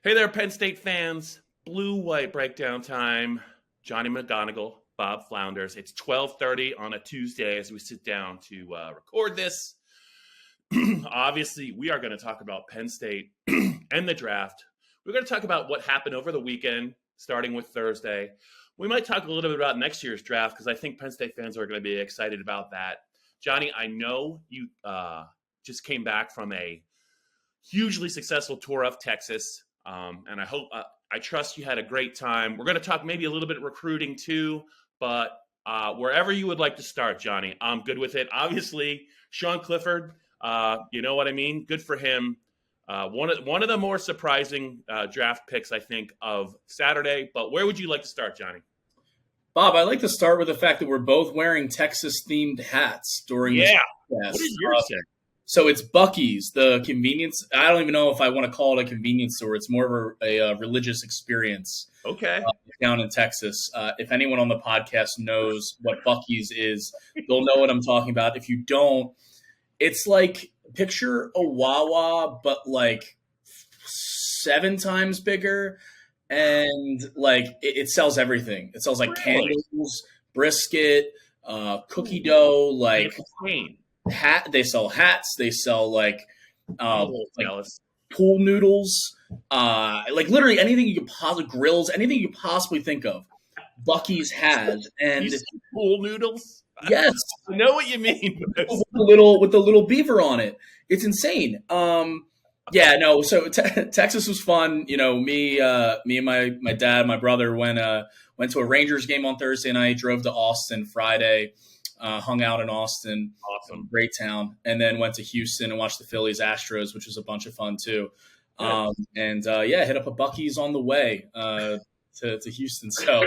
Hey there, Penn State fans. Blue-white breakdown time. Johnny McGonigal, Bob Flounders. It's 12:30 on a Tuesday as we sit down to record this. Obviously, we are going to talk about Penn State and the draft. We're going to talk about what happened over the weekend, starting with Thursday. We might talk a little bit about next year's draft because I think Penn State fans are going to be excited about that. Johnny, I know you just came back from a hugely successful tour of Texas. And I trust you had a great time. We're going to talk maybe a little bit of recruiting too, but wherever you would like to start, Johnny, I'm good with it. Obviously, Sean-Clifford, you know what I mean? Good for him. One of the more surprising draft picks, I think, of Saturday. But where would you like to start, Johnny? Bob, I'd like to start with the fact that we're both wearing Texas-themed hats during this podcast. What is yours say? So it's Buc-ee's, the convenience. I don't even know if I want to call it a convenience store. It's more of a religious experience. Okay. Down in Texas. If anyone on the podcast knows what Buc-ee's is, they'll know what I'm talking about. If you don't, it's like picture a Wawa, but like 7 times bigger. And like it sells everything. It sells like candles, brisket, cookie dough, like they sell hats. They sell like pool noodles, like literally anything you could possibly grills, anything you could possibly think of. Buc-ee's has and pool noodles. Yes, I know what you mean. with the little beaver on it. It's insane. Yeah, no. So Texas was fun. You know, me and my dad, my brother went to a Rangers game on Thursday night. Drove to Austin Friday, hung out in Austin. Awesome, great town, and then went to Houston and watched the Phillies Astros, which was a bunch of fun too. Hit up a Buc-ee's on the way to Houston. So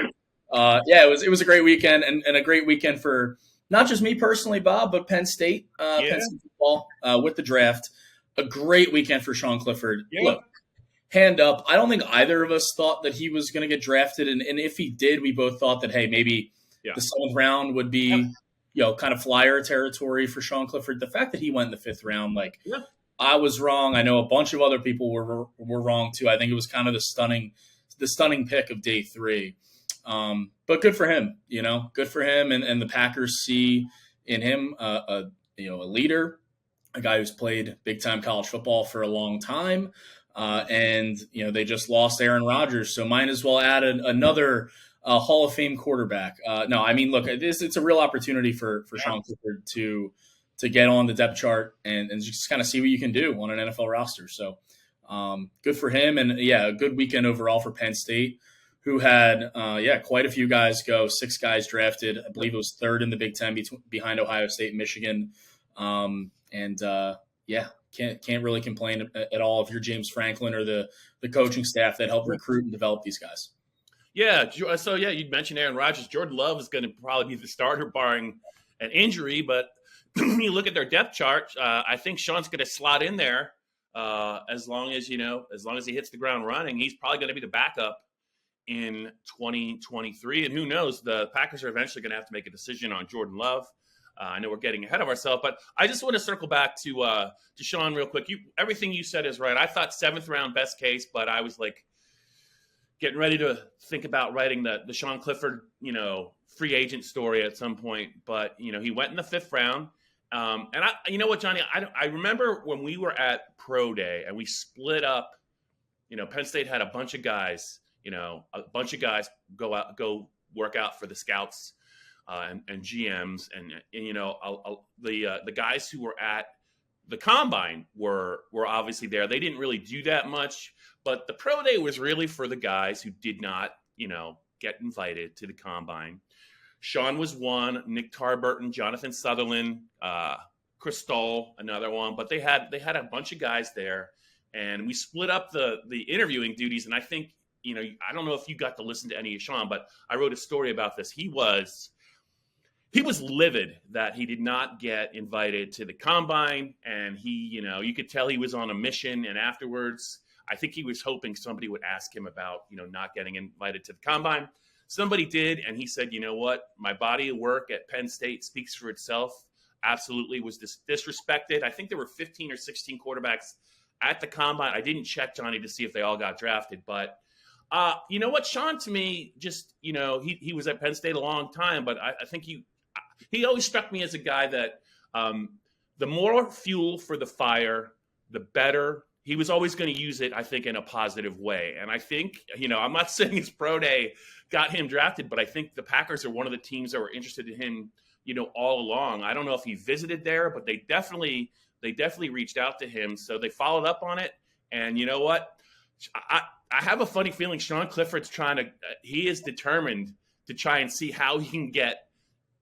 it was a great weekend and a great weekend for not just me personally, Bob, but Penn State, Penn State football with the draft. A great weekend for Sean-Clifford. Yeah. Look, hand up, I don't think either of us thought that he was going to get drafted. And if he did, we both thought that, hey, maybe the 7th round would be, kind of flyer territory for Sean-Clifford. The fact that he went in the 5th round, I was wrong. I know a bunch of other people were wrong too. I think it was kind of the stunning pick of day 3. But good for him, good for him. And the Packers see in him a leader, a guy who's played big-time college football for a long time, and they just lost Aaron Rodgers, so might as well add another Hall of Fame quarterback. No, I mean, look, it's a real opportunity for Sean-Clifford to get on the depth chart and just kind of see what you can do on an NFL roster. So good for him, and a good weekend overall for Penn State, who had quite a few guys go. 6 guys drafted. I believe it was 3rd in the Big Ten behind Ohio State and Michigan. Can't really complain at all if you're James Franklin or the coaching staff that helped recruit and develop these guys. Yeah. So you'd mentioned Aaron Rodgers. Jordan Love is going to probably be the starter barring an injury, but you look at their depth chart. I think Sean's going to slot in there as long as he hits the ground running. He's probably going to be the backup in 2023. And who knows, the Packers are eventually going to have to make a decision on Jordan Love. I know we're getting ahead of ourselves, but I just want to circle back to Sean real quick. Everything you said is right. I thought 7th round best case, but I was like getting ready to think about writing the Sean-Clifford, free agent story at some point. But he went in the 5th round. And you know what, Johnny? I remember when we were at Pro Day and we split up. Penn State had a bunch of guys. Go work out for the scouts. And GMs and the guys who were at the combine were obviously there. They didn't really do that much, but the pro day was really for the guys who did not, get invited to the combine. Sean was one, Nick Tarburton, Jonathan Sutherland, Chris Stoll, another one, but they had a bunch of guys there, and we split up the interviewing duties. And I think, I don't know if you got to listen to any of Sean, but I wrote a story about this. He was livid that he did not get invited to the combine, and he, you could tell he was on a mission. And afterwards, I think he was hoping somebody would ask him about, not getting invited to the combine. Somebody did, and he said, you know what, my body of work at Penn State speaks for itself. Absolutely was disrespected. I think there were 15 or 16 quarterbacks at the combine, I didn't check, Johnny, to see if they all got drafted, but you know what, Sean, to me, just, he was at Penn State a long time, but I think he always struck me as a guy that the more fuel for the fire, the better. He was always going to use it, I think, in a positive way. And I think, I'm not saying his pro day got him drafted, but I think the Packers are one of the teams that were interested in him, all along. I don't know if he visited there, but they definitely reached out to him. So they followed up on it. And you know what? I have a funny feeling Sean Clifford's he is determined to try and see how he can get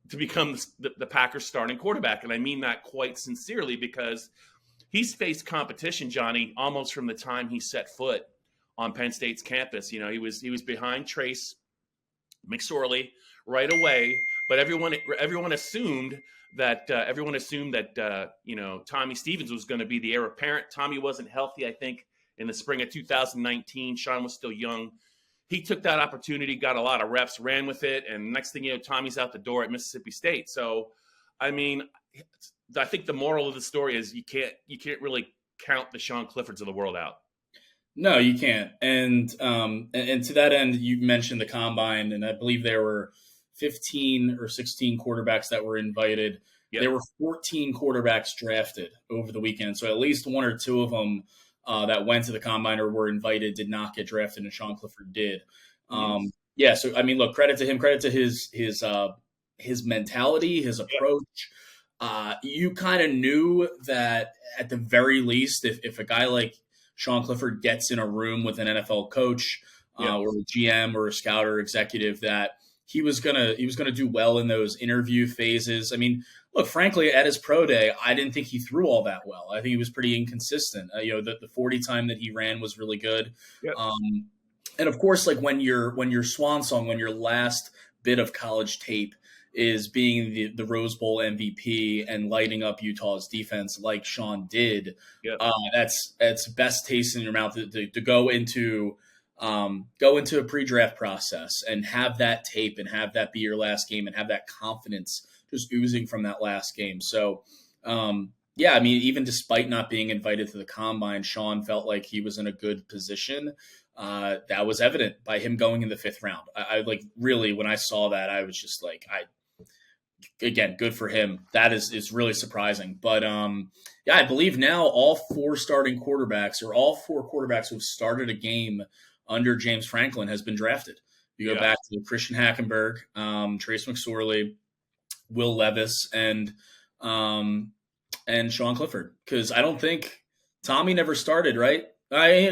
to become the Packers starting quarterback. And I mean that quite sincerely, because he's faced competition, Johnny, almost from the time he set foot on Penn State's campus. He was behind Trace McSorley right away, but everyone assumed that Tommy Stevens was going to be the heir apparent. Tommy wasn't healthy, I think, in the spring of 2019. Sean was still young. He took that opportunity, got a lot of reps, ran with it, and next thing you know, Tommy's out the door at Mississippi State. So, I mean, I think the moral of the story is you can't really count the Sean Cliffords of the world out. No, you can't. And to that end, you mentioned the combine, and I believe there were 15 or 16 quarterbacks that were invited. Yep. There were 14 quarterbacks drafted over the weekend. So at least one or two of them that went to the combine or were invited did not get drafted, and Sean Clifford did. Yes. Yeah. So, I mean, look, credit to him, credit to his mentality, his approach. Yep. You kind of knew that at the very least, if a guy like Sean Clifford gets in a room with an NFL coach or a GM or a scout or executive, that he was gonna do well in those interview phases. I mean, look, frankly, at his pro day, I didn't think he threw all that well. I think he was pretty inconsistent. The 40 time that he ran was really good. Yep. And of course, like when your swan song, when your last bit of college tape is being the Rose Bowl MVP and lighting up Utah's defense like Sean did, that's best taste in your mouth to go into a pre-draft process and have that tape and have that be your last game and have that confidence just oozing from that last game. So, I mean, even despite not being invited to the combine, Sean felt like he was in a good position. That was evident by him going in the 5th round. I like, really, when I saw that, I was just like, again, good for him. That is really surprising. But I believe now all 4 starting quarterbacks, or all 4 quarterbacks who've started a game under James Franklin, has been drafted. You go back to Christian Hackenberg, Trace McSorley, Will Levis, and Sean Clifford. Because I don't think Tommy never started, right?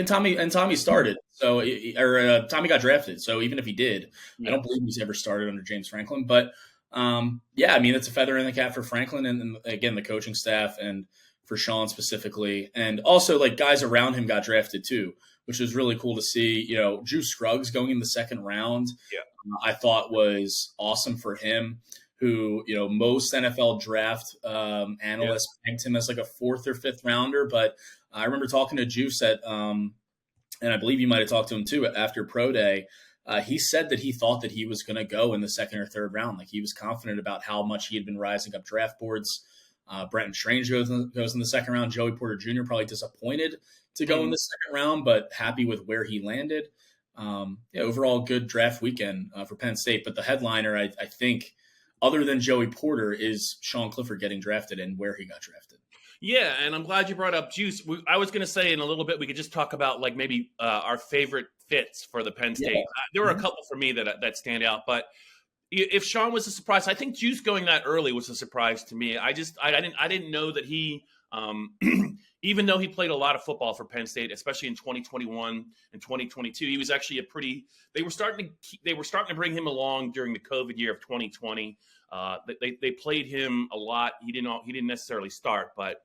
Tommy started, so Tommy got drafted. So even if he did, I don't believe he's ever started under James Franklin. But I mean, it's a feather in the cap for Franklin and again the coaching staff, and for Sean specifically, and also like guys around him got drafted too, which was really cool to see. Juice-Scruggs going in the 2nd round, I thought was awesome for him. Who most NFL draft analysts pegged him as like a 4th or 5th rounder, but I remember talking to Juice and I believe you might have talked to him too after pro day. He said that he thought that he was going to go in the 2nd or 3rd round. Like he was confident about how much he had been rising up draft boards. Brenton Strange goes in the 2nd round. Joey Porter Jr. probably disappointed to go in the 2nd round, but happy with where he landed. Overall good draft weekend for Penn State. But the headliner, I think, other than Joey Porter, is Sean Clifford getting drafted and where he got drafted. Yeah, and I'm glad you brought up Juice. I was going to say in a little bit we could just talk about like maybe our favorite fits for the Penn State. There were a couple for me that stand out, but if Sean was a surprise, I think Juice going that early was a surprise to me. I didn't know that he, even though he played a lot of football for Penn State, especially in 2021 and 2022, he was actually they were starting to bring him along during the COVID year of 2020. They played him a lot. He didn't necessarily start, but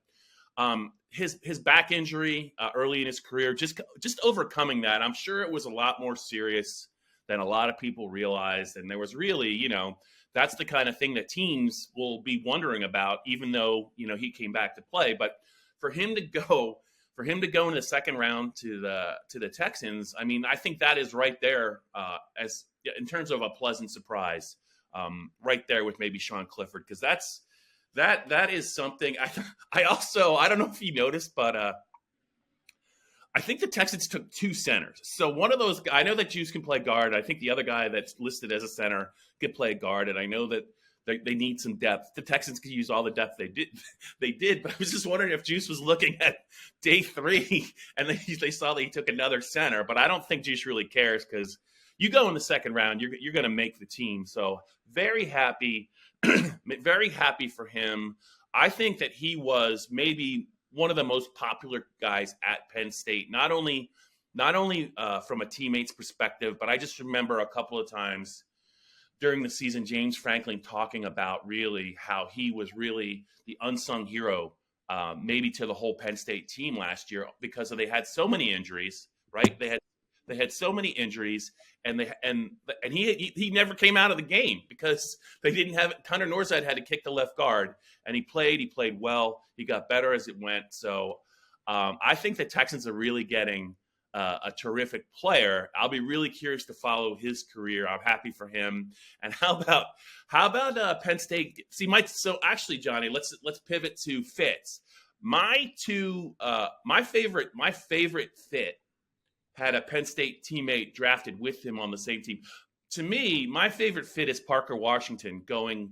his back injury early in his career, just overcoming that, I'm sure it was a lot more serious than a lot of people realized. And there was really, that's the kind of thing that teams will be wondering about, even though, he came back to play. But for him to go in the 2nd round to the Texans, I mean, I think that is right there as in terms of a pleasant surprise, right there with maybe Sean Clifford, because that is something. I don't know if you noticed, but I think the Texans took 2 centers. So one of those, I know that Juice can play guard. I think the other guy that's listed as a center could play guard, and I know that they need some depth. The Texans could use all the depth they did. But I was just wondering if Juice was looking at day 3 and they saw that he took another center. But I don't think Juice really cares, because you go in the second round, you're going to make the team. So very happy, very happy for him. I think that he was maybe one of the most popular guys at Penn State, not only from a teammate's perspective, but I just remember a couple of times during the season, James Franklin talking about really how he was really the unsung hero, maybe to the whole Penn State team last year, because they had so many injuries, right? They had so many injuries, and he never came out of the game because they didn't have it. Hunter Norzad had to kick the left guard, and he played well. He got better as it went. So I think the Texans are really getting a terrific player. I'll be really curious to follow his career. I'm happy for him. And how about Penn State? See, so actually, Johnny, let's pivot to fits. My favorite fit had a Penn State teammate drafted with him on the same team. To me, my favorite fit is Parker Washington going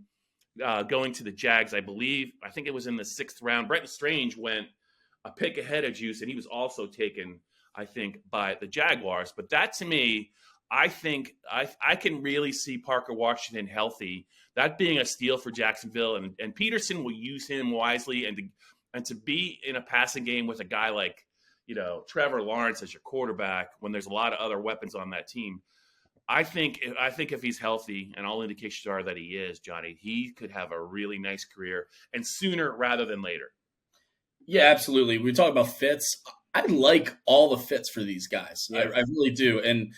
to the Jags. I think it was in the 6th round. Brenton Strange went a pick ahead of Juice, and he was also taken, I think, by the Jaguars. But that, to me, I think I can really see Parker Washington healthy, that being a steal for Jacksonville, and Peterson will use him wisely, and to be in a passing game with a guy like, Trevor Lawrence as your quarterback when there's a lot of other weapons on that team. I think if he's healthy, and all indications are that he is, Johnny, he could have a really nice career, and sooner rather than later. Yeah, absolutely. We talk about fits. I like all the fits for these guys. Yeah. I really do. And,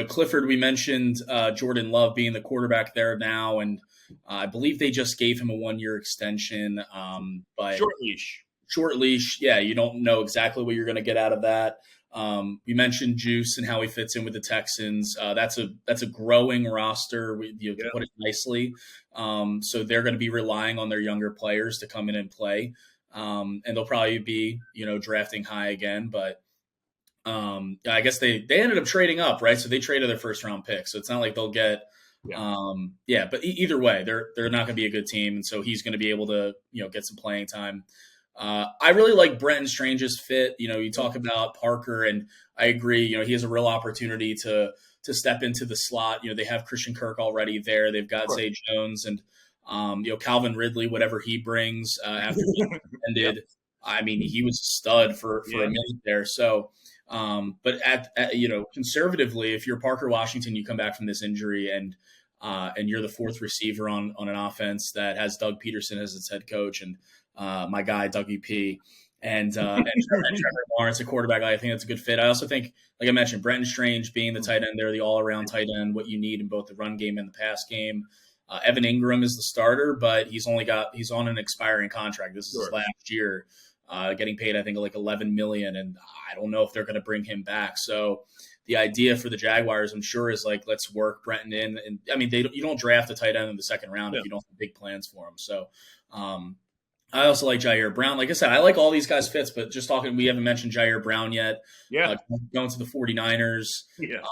Clifford, we mentioned Jordan Love being the quarterback there now, and I believe they just gave him a 1-year extension. But Short leash. Yeah, you don't know exactly what you're going to get out of that. We mentioned Juice and how he fits in with the Texans. That's a growing roster, to put it nicely. So they're going to be relying on their younger players to come in and play. And they'll probably be, drafting high again. But I guess they ended up trading up, right? So they traded their 1st-round pick. So it's not like they'll get but either way, they're not going to be a good team. And so he's going to be able to, get some playing time. I really like Brenton Strange's fit. You talk about Parker, and I agree. He has a real opportunity to step into the slot. They have Christian Kirk already there. They've got Zay Jones and Calvin Ridley, whatever he brings after he ended. I mean, he was a stud for a minute there. So, but at conservatively, if you're Parker Washington, you come back from this injury and you're the 4th receiver on an offense that has Doug Peterson as its head coach, and my guy, Dougie P, and Trevor Lawrence, a quarterback. I think that's a good fit. I also think, like I mentioned, Brenton Strange being the tight end there, the all-around tight end, what you need in both the run game and the pass game. Evan Ingram is the starter, but he's on an expiring contract. This is his last year, getting paid, I think, like $11 million, and I don't know if they're going to bring him back. So the idea for the Jaguars, I'm sure, is like, let's work Brenton in. And I mean, you don't draft a tight end in the 2nd round if you don't have big plans for him. So I also like Jair Brown. Like I said, I like all these guys' fits, but just talking, we haven't mentioned Jair Brown yet. Yeah. Going to the 49ers. Yeah.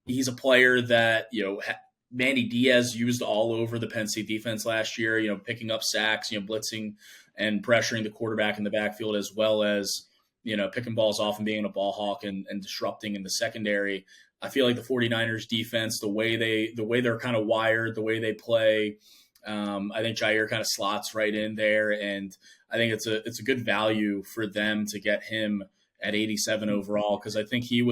He's a player that, Manny Diaz used all over the Penn State defense last year, picking up sacks, blitzing and pressuring the quarterback in the backfield, as well as, picking balls off and being a ball hawk and disrupting in the secondary. I feel like the 49ers defense, the way they're kind of wired, the way they play, I think Jair kind of slots right in there, and I think it's a good value for them to get him at 87 overall, because I think you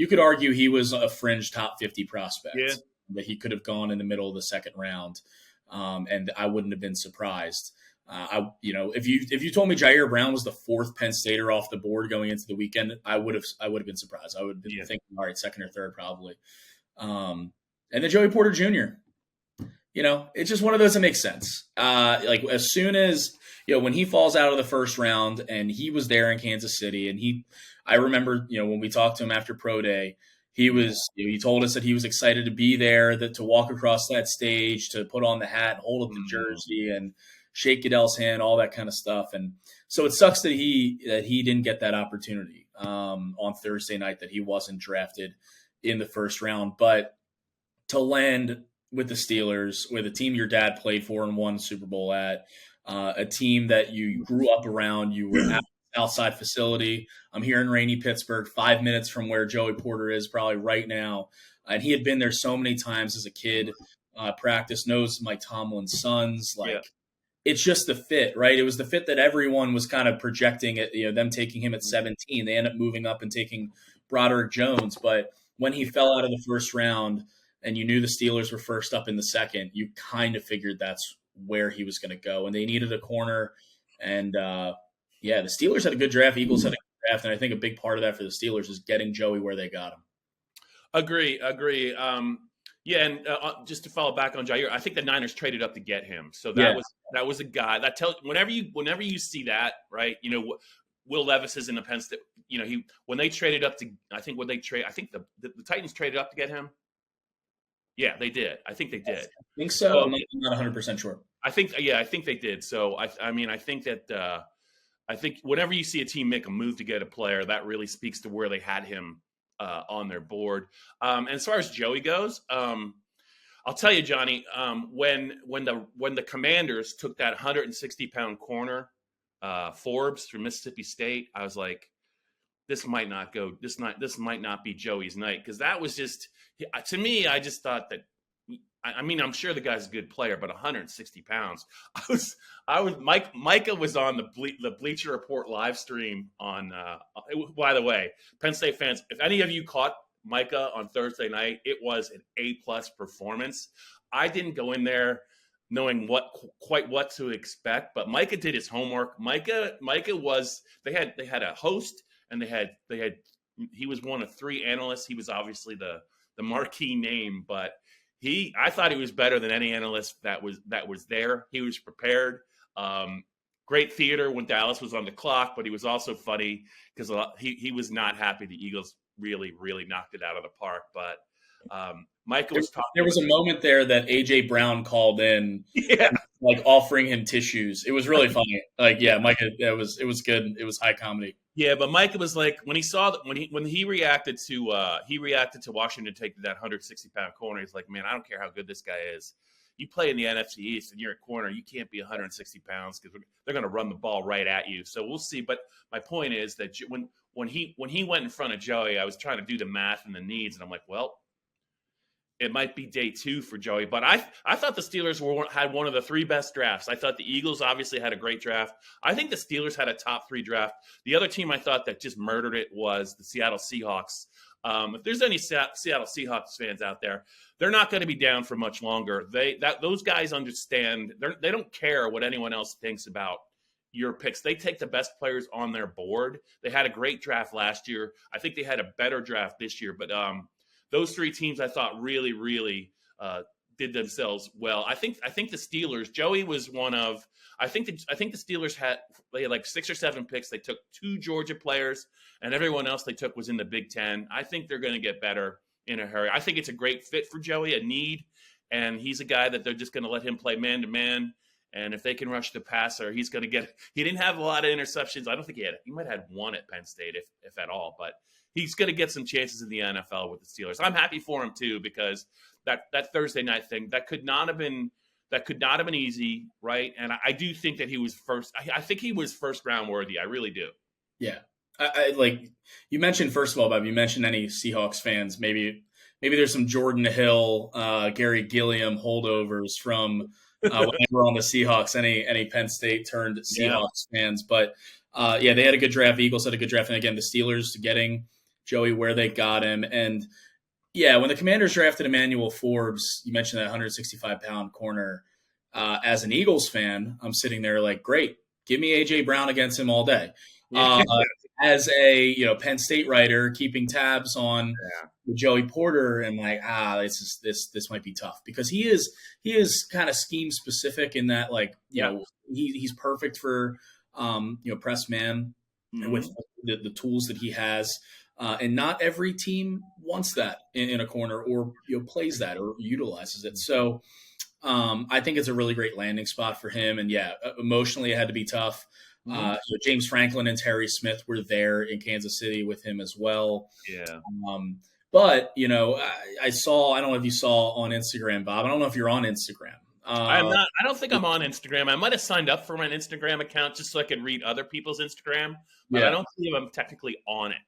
could argue he was a fringe top 50 prospect. Yeah. That he could have gone in the middle of the 2nd round, and I wouldn't have been surprised. If you told me Jair Brown was the 4th Penn Stater off the board going into the weekend, I would have been surprised. I would have been thinking, all right, 2nd or 3rd probably. And then Joey Porter Jr. It's just one of those that makes sense. Like as soon as when he falls out of the 1st round, and he was there in Kansas City, and I remember when we talked to him after Pro Day. He told us that he was excited to be there, that to walk across that stage, to put on the hat, and hold up the jersey, and shake Goodell's hand, all that kind of stuff. And so it sucks that he didn't get that opportunity. on Thursday night that he wasn't drafted in the first round. But to land with the Steelers, with a team your dad played for and won Super Bowl at, a team that you grew up around, you were at the Southside facility. I'm here in rainy Pittsburgh, 5 minutes from where Joey Porter is probably right now. And he had been there so many times as a kid, practice, knows Mike Tomlin's sons. It's just the fit, right? It was the fit that everyone was kind of projecting at, them taking him at 17. They end up moving up and taking Broderick Jones. But when he fell out of the first round and you knew the Steelers were first up in the second, you kind of figured that's where he was going to go. And they needed a corner. And, the Steelers had a good draft. Eagles had a good draft. And I think a big part of that for the Steelers is getting Joey where they got him. Agree. And just to follow back on Jair, I think the Niners traded up to get him. So that was a guy that tells whenever you see that, right? Will Levis is in the Penn State. When they traded up to, I think the Titans traded up to get him. Yeah, they did. I think they did. I think so. I'm not 100% sure. I think they did. So I think that I think whenever you see a team make a move to get a player, that really speaks to where they had him on their board. And as far as Joey goes, I'll tell you, Johnny, when the Commanders took that 160-pound corner, Forbes from Mississippi State, I was like, this might not go. This might not be Joey's night, because that was just, to me, I just thought that. I'm sure the guy's a good player, but 160 pounds. Micah was on the Bleacher Report live stream on. By the way, Penn State fans, if any of you caught Micah on Thursday night, it was an A+ performance. I didn't go in there knowing quite what to expect, but Micah did his homework. Micah was. They had a host, and he was one of three analysts. He was obviously the marquee name, but. I thought he was better than any analyst that was there. He was prepared. Great theater when Dallas was on the clock, but he was also funny because he was not happy the Eagles really, really knocked it out of the park. But Micah was talking. There was a moment there that A.J. Brown called in, offering him tissues. It was really funny. Micah, it was good. It was high comedy. Yeah, but Micah was like, when he saw that, when he reacted to Washington taking that 160-pound corner, he's like, man, I don't care how good this guy is. You play in the NFC East and you're a corner, you can't be 160 pounds because they're going to run the ball right at you. So we'll see. But my point is that when he went in front of Joey, I was trying to do the math and the needs, and I'm like, well, it might be day 2 for Joey. But I thought the Steelers had one of the 3 best drafts. I thought the Eagles obviously had a great draft. I think the Steelers had a top 3 draft. The other team I thought that just murdered it was the Seattle Seahawks. If there's any Seattle Seahawks fans out there, they're not going to be down for much longer. Those guys understand. They don't care what anyone else thinks about your picks. They take the best players on their board. They had a great draft last year. I think they had a better draft this year, but those 3 teams I thought really, really did themselves well. I think the Steelers. Joey was one of. I think the Steelers had like 6 or 7 picks. They took 2 Georgia players, and everyone else they took was in the Big Ten. I think they're going to get better in a hurry. I think it's a great fit for Joey, a need, and he's a guy that they're just going to let him play man to man. And if they can rush the passer, he's going to get. He didn't have a lot of interceptions. I don't think he had. He might have had 1 at Penn State, if at all, but. He's going to get some chances in the NFL with the Steelers. I'm happy for him too, because that Thursday night thing that could not have been easy, right? And I do think that he was first. I think he was first round worthy. I really do. Yeah, I like you mentioned. First of all, Bob, you mentioned any Seahawks fans. Maybe there's some Jordan Hill, Gary Gilliam holdovers from when they were on the Seahawks. Any Penn State turned Seahawks fans, but they had a good draft. Eagles had a good draft, and again, the Steelers getting Joey where they got him. And when the Commanders drafted Emmanuel Forbes, you mentioned that 165-pound corner. As an Eagles fan, I'm sitting there like, great, give me A.J. Brown against him all day. As a Penn State writer, keeping tabs on Joey Porter, and like, this might be tough, because he is kind of scheme specific in that, like, he's perfect for press man, and with the tools that he has. And not every team wants that in a corner, or plays that or utilizes it. So I think it's a really great landing spot for him. And emotionally it had to be tough. James Franklin and Terry Smith were there in Kansas City with him as well. Yeah. But, I don't know if you saw on Instagram, Bob. I don't know if you're on Instagram. I'm not. I don't think I'm on Instagram. I might have signed up for my Instagram account just so I could read other people's Instagram, but I don't believe I'm technically on it.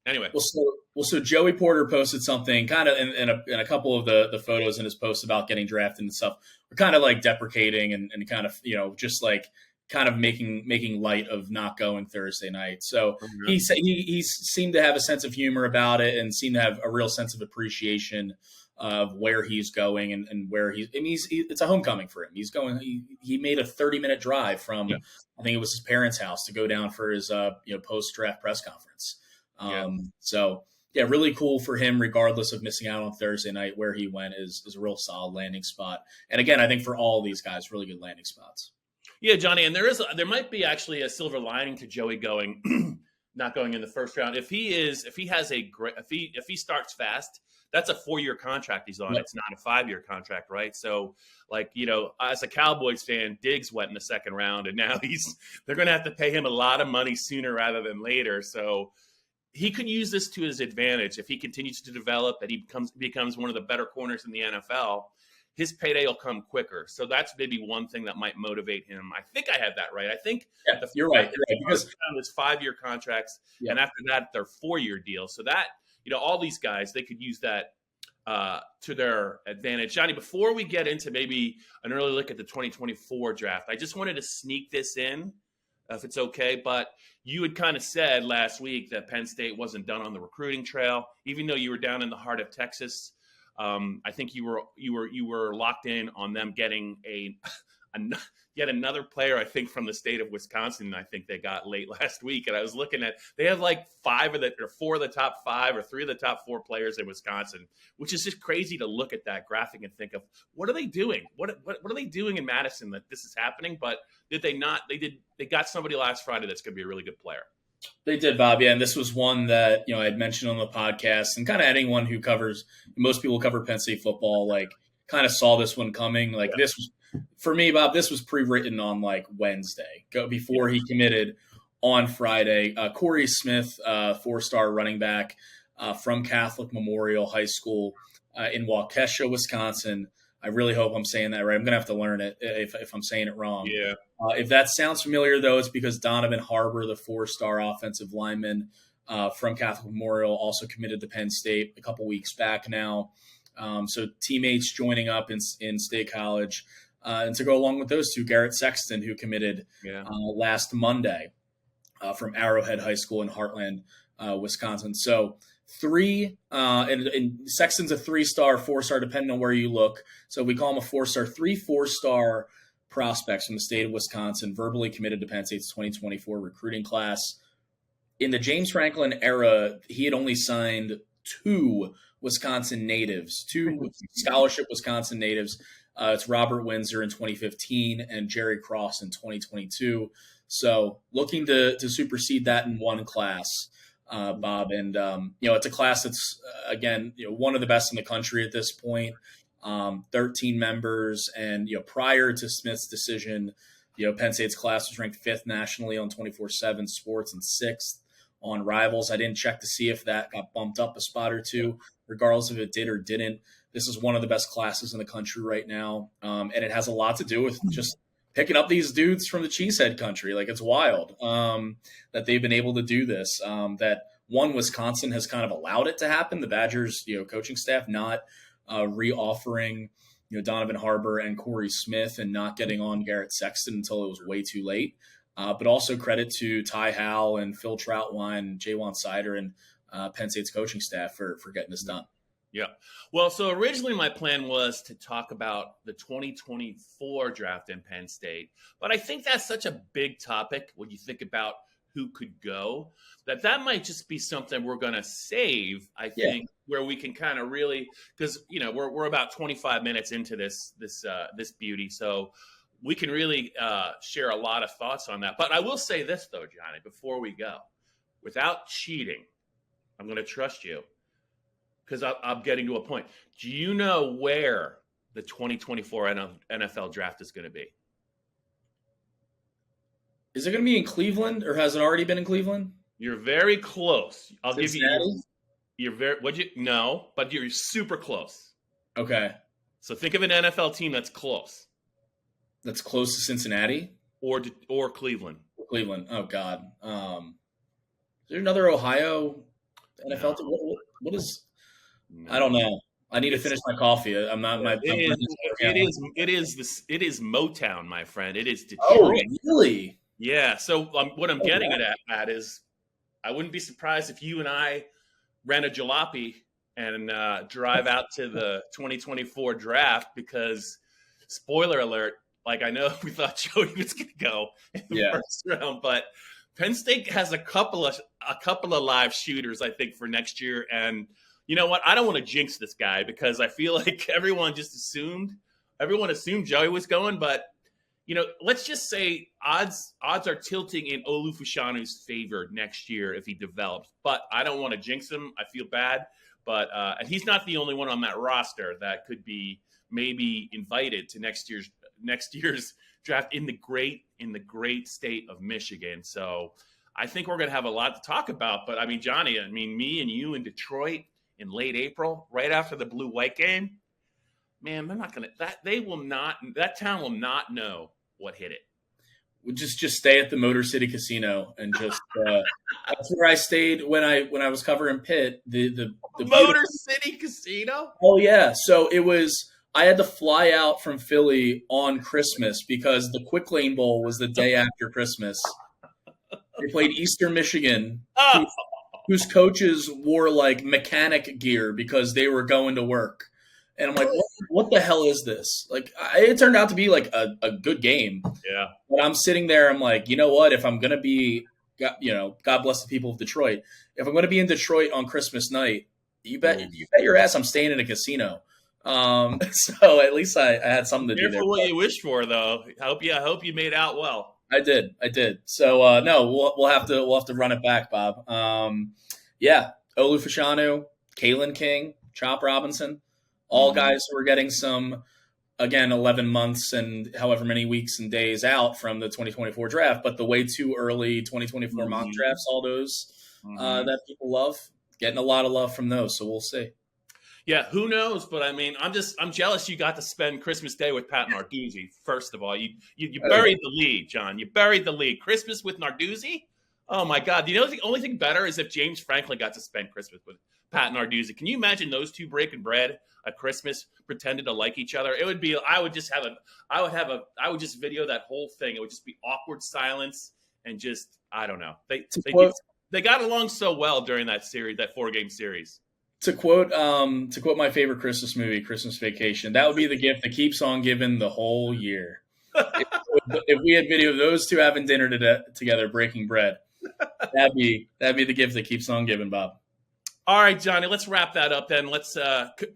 Anyway, so Joey Porter posted something kind of in a couple of the photos in his post about getting drafted and stuff. We're kind of like deprecating and kind of just like kind of making light of not going Thursday night. So he seemed to have a sense of humor about it and seemed to have a real sense of appreciation of where he's going and where it's a homecoming for him. He's going. He made a 30-minute drive from I think it was his parents' house to go down for his post-draft press conference. So really cool for him, regardless of missing out on Thursday night. Where he went is a real solid landing spot. And again, I think for all these guys, really good landing spots. Yeah, Johnny, and there might be actually a silver lining to Joey not going in the first round. If he starts fast, that's a 4-year contract he's on. Yep. It's not a 5-year contract, right? So, as a Cowboys fan, Diggs went in the second round, and now they're going to have to pay him a lot of money sooner rather than later. So he could use this to his advantage if he continues to develop and he becomes one of the better corners in the NFL. His payday will come quicker. So that's maybe one thing that might motivate him. I think I had that right. I think you're right. Because it's 5-year contracts, and after that, they're 4-year deals. So that, all these guys, they could use that to their advantage. Johnny, before we get into maybe an early look at the 2024 draft, I just wanted to sneak this in, if it's okay. But you had kind of said last week that Penn State wasn't done on the recruiting trail, even though you were down in the heart of Texas. I think you were locked in on them getting yet another player, I think, from the state of Wisconsin. I think they got late last week, and I was looking at they have like 4 of the top 5 or 3 of the top 4 players in Wisconsin, which is just crazy to look at that graphic and think of what are they doing? What are they doing in Madison that this is happening? But did they not? They got somebody last Friday that's going to be a really good player. They did, Bob. Yeah, and this was one that I had mentioned on the podcast, and kind of anyone who covers, most people cover Penn State football, kind of saw this one coming. This was, for me, Bob, this was pre-written on Wednesday, before he committed on Friday. Corey Smith, 4-star running back from Catholic Memorial High School in Waukesha, Wisconsin. I really hope I'm saying that right. I'm going to have to learn it if I'm saying it wrong. Yeah. If that sounds familiar, though, it's because Donovan Harbor, the 4-star offensive lineman from Catholic Memorial, also committed to Penn State a couple weeks back now. So teammates joining up in State College. And to go along with those two, Garrett Sexton, who committed last Monday from Arrowhead High School in Heartland, Wisconsin. So 3, and Sexton's a 3-star, 4-star, depending on where you look. So we call him a 4-star, 3 4-star prospects from the state of Wisconsin verbally committed to Penn State's 2024 recruiting class. In the James Franklin era, he had only signed 2 Wisconsin natives, 2 scholarship Wisconsin natives. It's Robert Windsor in 2015 and Jerry Cross in 2022. So looking to supersede that in one class. Bob, and it's a class that's again one of the best in the country at this point. 13 members, and prior to Smith's decision, Penn State's class was ranked 5th nationally on 24/7 Sports and 6th on Rivals. I didn't check to see if that got bumped up a spot or 2. Regardless if it did or didn't, this is one of the best classes in the country right now, and it has a lot to do with just picking up these dudes from the Cheesehead country. It's wild that they've been able to do this. That Wisconsin has kind of allowed it to happen. The Badgers, coaching staff not re-offering, Donovan Harbor and Corey Smith and not getting on Garrett Sexton until it was way too late. But also credit to Ty Howell and Phil Troutwine, Jaywan Sider, and Penn State's coaching staff for getting this done. Yeah. Well, so originally my plan was to talk about the 2024 draft in Penn State, but I think that's such a big topic when you think about who could go, that might just be something we're going to save, I think, where we can kind of really, because, we're about 25 minutes into this beauty. So we can really share a lot of thoughts on that. But I will say this, though, Johnny, before we go, without cheating, I'm going to trust you, because I'm getting to a point. Do you know where the 2024 NFL draft is going to be? Is it going to be in Cleveland, or has it already been in Cleveland? You're very close. I'll Cincinnati? give you. You're very. What you? No, but you're super close. Okay. So think of an NFL team that's close. That's close to Cincinnati? Or Cleveland. Cleveland. Oh, God. Is there another Ohio NFL team? What is – I don't know. I need to finish my coffee. I'm not – It is Motown, my friend. It is Detroit. Oh, really? Yeah. So what I'm getting at is I wouldn't be surprised if you and I rent a jalopy and drive out to the 2024 draft because, spoiler alert, like I know we thought Jody was going to go in the first round, but Penn State has a couple of live shooters, I think, for next year. And you know what? I don't want to jinx this guy because I feel like everyone assumed Joey was going, but let's just say odds are tilting in Olu Fashanu's favor next year if he develops. But I don't want to jinx him. I feel bad. But and he's not the only one on that roster that could be maybe invited to next year's draft in the great state of Michigan. So I think we're going to have a lot to talk about. But I mean, Johnny, me and you in Detroit in late April, right after the blue-white game, man, they're not going to that town will not know what hit it. We'll just stay at the Motor City Casino and just that's where I stayed when I was covering Pitt. The Motor City Casino. Oh yeah, so it was. I had to fly out from Philly on Christmas because the Quick Lane Bowl was the day after Christmas. They played Eastern Michigan, whose coaches wore like mechanic gear because they were going to work. And I'm like, what the hell is this? Like, it turned out to be like a good game. Yeah. But I'm sitting there, I'm like, you know what? If I'm going to be, God bless the people of Detroit. If I'm going to be in Detroit on Christmas night, you bet your ass I'm staying in a casino. So at least I had something to do there. Careful what you wish for, though. I hope you made out well. I did. So no, we'll have to run it back, Bob. Yeah, Olu Fashanu, Kalen King, Chop Robinson, all guys who are getting some, again, 11 months and however many weeks and days out from the 2024 draft, but the way too early 2024 mock drafts, all those that people love, getting a lot of love from those. So we'll see. Yeah, who knows? But I mean, I'm jealous you got to spend Christmas Day with Pat Narduzzi. First of all, you buried the lead, John. You buried the lead. Christmas with Narduzzi? Oh my God! The only thing better is if James Franklin got to spend Christmas with Pat Narduzzi. Can you imagine those two breaking bread at Christmas, pretending to like each other? It would be. I would just video that whole thing. It would just be awkward silence and just I don't know. They got along so well during that series, that 4-game series. To quote my favorite Christmas movie, Christmas Vacation, that would be the gift that keeps on giving the whole year. If we had video of those two having dinner together, breaking bread, that'd be the gift that keeps on giving, Bob. All right, Johnny, let's wrap that up then. Let's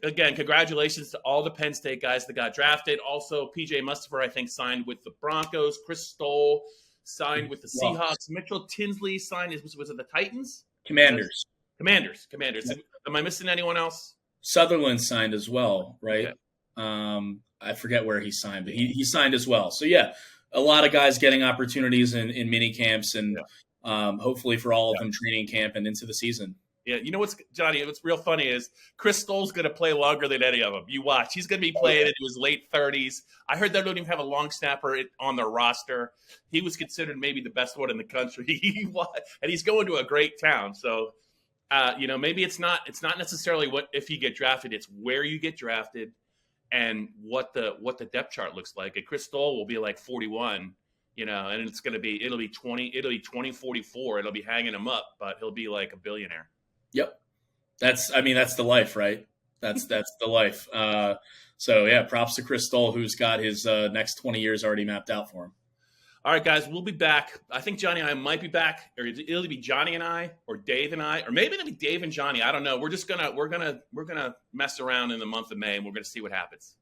again, congratulations to all the Penn State guys that got drafted. Also, PJ Mustipher, I think, signed with the Broncos. Chris Stoll signed with the Seahawks. Mitchell Tinsley signed. Was it the Titans? Commanders. Yeah. Am I missing anyone else? Sutherland signed as well, right? Okay. I forget where he signed, but he signed as well. So, yeah, a lot of guys getting opportunities in mini camps and hopefully for all of them training camp and into the season. Yeah, you know what's real funny is Chris Stoll's going to play longer than any of them. You watch. He's going to be playing into his late 30s. I heard they don't even have a long snapper on their roster. He was considered maybe the best one in the country. And he's going to a great town. So, maybe it's not necessarily what if you get drafted. It's where you get drafted and what the depth chart looks like. And Chris Stoll will be like 41, and it'll be 2044. It'll be hanging him up, but he'll be like a billionaire. Yep. That's the life, right? That's the life. So yeah, props to Chris Stoll, who's got his next 20 years already mapped out for him. All right, guys, we'll be back. I think Johnny and I might be back, or it'll be Johnny and I, or Dave and I, or maybe it'll be Dave and Johnny. I don't know. We're gonna mess around in the month of May, and we're gonna see what happens.